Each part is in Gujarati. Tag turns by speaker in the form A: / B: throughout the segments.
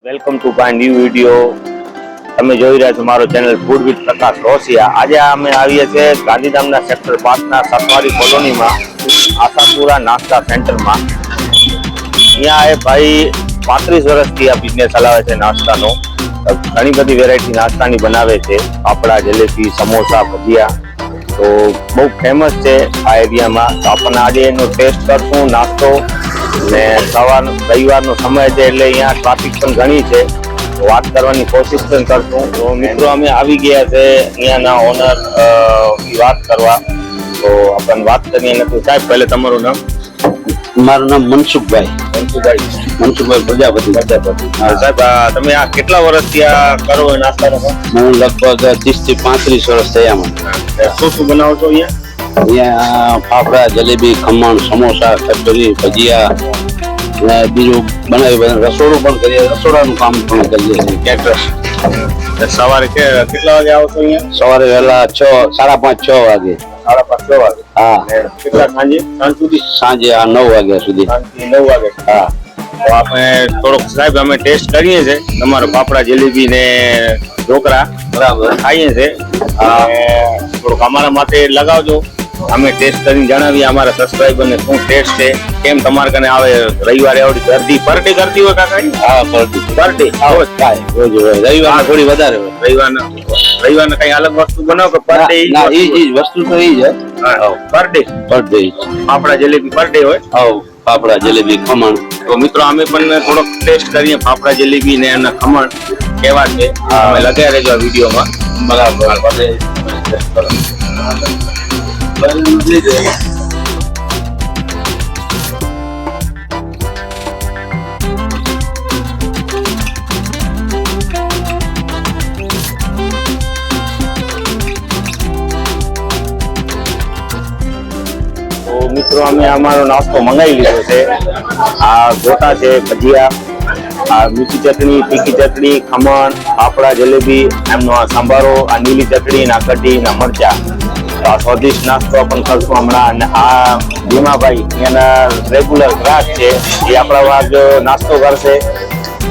A: Welcome to my new video. તમે જોઈ રહ્યા છો મારો ચેનલ ફૂડ વિથ પ્રકાશ રોસિયા. આજે અમે આવીએ છીએ ગાંધીધામના સેક્ટર 5ના સફારી કોલોનીમાં આશાપુરા નાસ્તા સેન્ટરમાં. અહીંયા એ ભાઈ 35 વર્ષથી આ બિઝનેસ ચલાવે છે નાસ્તાનો. ઘણી બધી વેરાયટી નાસ્તાની બનાવે છે, પાપડા, જલેબી, સમોસા, ભજીયા. તો બહુ ફેમસ છે આ એરિયામાં. તો આપણને આજે એનો ટેસ્ટ કરશું નાસ્તો. ને રવિવારનો સમય છે એટલે અહીંયા ટ્રાફિક પણ ઘણી છે, વાત કરવાની કોશિશ પણ કરશું. તો મિત્રો અમે આવી ગયા છે અહીંયાના ઓનર વાત કરવા. તો આપણને વાત કરીએ નથી. સાહેબ, પહેલે તમારું નામ?
B: મારું નામ મનસુખભાઈ પ્રજાપતિ.
A: સાહેબ, તમે આ કેટલા વર્ષથી આ કરો નાસ્તાનો?
B: હું લગભગ 30 થી 35 વર્ષ થયા મને.
A: શું શું બનાવો છો અહીંયા?
B: અહીંયા ફાફડા, જલેબી, ખમણ, સમોસા, કચોરી, ભજીયા અને બીજું બનાવી રસોડું પણ કરીએ. રસોડાનું કામ પણ કરીએ છીએ.
A: કેટરસ. સવારે કેટલા વાગે આવો છો અહીંયા?
B: સવારે વહેલા 5:30 6 વાગે.
A: 5:30 6 વાગે?
B: હા.
A: કેટલા સાંજ સુધી?
B: સાંજે 9 વાગ્યા સુધી.
A: 9 વાગે.
B: હા.
A: તો આપણે થોડોક સાહેબ અમે ટેસ્ટ કરીએ છીએ તમારો પાપડા, જલેબી ને ઢોકળા.
B: બરાબર.
A: ખાઈએ છીએ. થોડુંક અમારા માટે લગાવજો. અમે ટેસ્ટ કરીને જણાવીએ અમારા સબસ્ક્રાઈબર ને શું ટેસ્ટ છે, કેમ તમારે કને આવે. રવિવારે આવડી ગરદી પર ડે કરતી હોય કાકા?
B: હા, પર ડે રોજ થાય. રોજ હોય. રવિવારે થોડી વધારે હોય.
A: રવિવારના કઈ અલગ વસ્તુ બનાવો કે પર ડે?
B: ના, એ વસ્તુ તો એ જ
A: per day. પાપડા, jalebi per day હોય.
B: પાપડા, જલેબી, ખમણ.
A: તો મિત્રો અમે પણ થોડોક ટેસ્ટ કરીએ પાપડા, જલેબી ને એના ખમણ કેવા છે. અમે લગાવી રહેજો આ વિડીયોમાં.
B: બરાબર.
A: મિત્રો અમે અમારો નાસ્તો મંગાવી લીધો છે. આ ગોટા છે, ભજીયા, આ મીઠી ચટણી, તીખી ચટણી, ખમણ, પાપડા, જલેબી, એમનો આ સંભારો, આ નીલી ચટણી, આ કઢી, ના મરચા. આ સ્વાદિષ્ટ નાસ્તો પણ કરશું હમણાં. અને આ ભીમાભાઈ એના રેગ્યુલર ગ્રાહક છે, એ આપણા વાર નાસ્તો કરશે.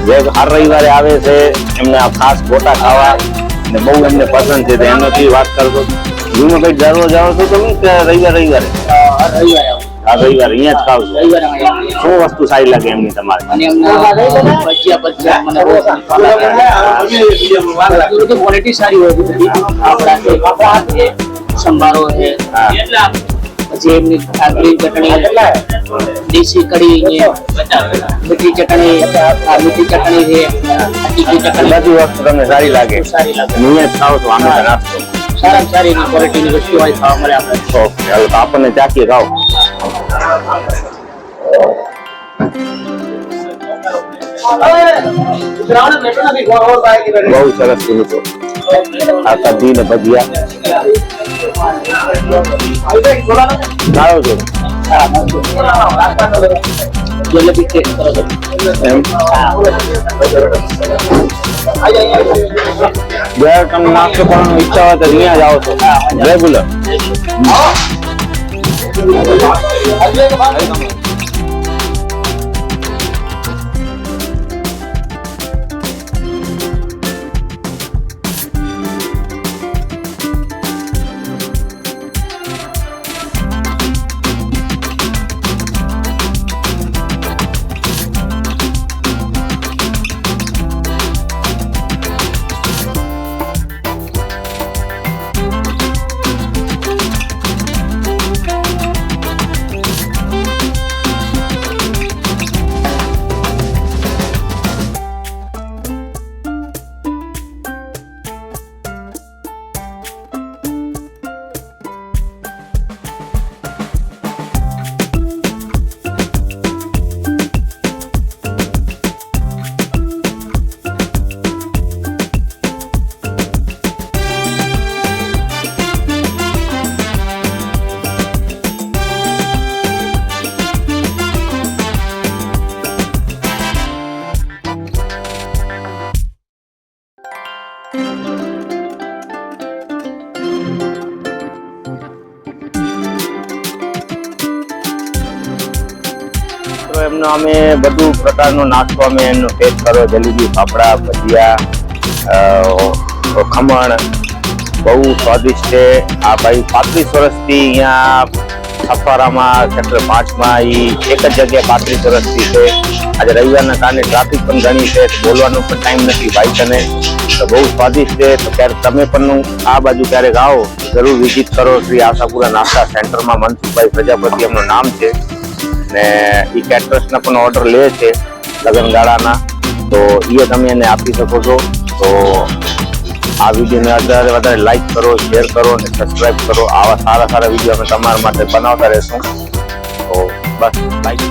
A: જે હર રવિવારે આવે છે એમને ખાસ ગોટા ખાવા ને બહુ એમને પસંદ છે. તો એમનાથી વાત કરજો. ભીમાભાઈ દરરોજ આવો છો તમે કે રવિવારે? હા, રવિવારે અહીંયા જ ખાવ છો. શું વસ્તુ સારી લાગે એમની તમારે?
C: ક્વોલિટી સારી હોય છે. સંભારો છે, પછી એમની ગ્રીન ચટણી, દેશી કઢી, મીઠી ચટણી છે, તીખી ચટણી.
A: બધી વસ્તુ તમને સારી લાગે? અહીંયા જ ખાવ છો આમે નાસ્તો?
C: સારામાં સારી ક્વોલિટીની વસ્તુ હોય ખાવા મળે આપણે.
A: ઓકે, હાલો તો આપણને ચાખીએ. ખાઓ. બહુ સરસ છે મિત્રો. આ કઢી ને ભજીયા ખાઓ છો?
C: જલેબી ટેસ્ટ કરો છો
A: એમ? જ્યારે તમે નાસ્તો કરવાની ઈચ્છા હોય તો અહીંયા જ આવો છો રેગ્યુલર? એમનો અમે બધું પ્રકારનો નાસ્તો અમે એનો ટેસ્ટ કરો, જલેબી, ફાફડા, ભજીયા, ખમણ બહુ સ્વાદિષ્ટ છે. આ ભાઈ 35 વર્ષથી અહીંયા સફારામાં સેક્ટર 5માં એક જ જગ્યાએ 35 વર્ષથી છે. આજે રવિવારના કારણે ટ્રાફિક પણ ઘણી છે, બોલવાનો પણ ટાઈમ નથી ભાઈ તને. તો બહુ સ્વાદિષ્ટ છે. તો ક્યારેક તમે પણ આ બાજુ ક્યારેક આવો જરૂર વિઝિટ કરો શ્રી આશાપુરા નાસ્તા સેન્ટરમાં. મનસુખભાઈ પ્રજાપતિ એમનું નામ છે ને એ કેટરર્સના પણ ઓર્ડર લે છે લગ્નગાળાના, તો એ તમે એને આપી શકો છો. તો આ વિડીયોને વધારે લાઈક કરો, શેર કરો અને સબસ્ક્રાઈબ કરો. આવા સારા સારા વિડીયો અમે તમારા માટે બનાવતા રહેશું. તો બસ લાઈક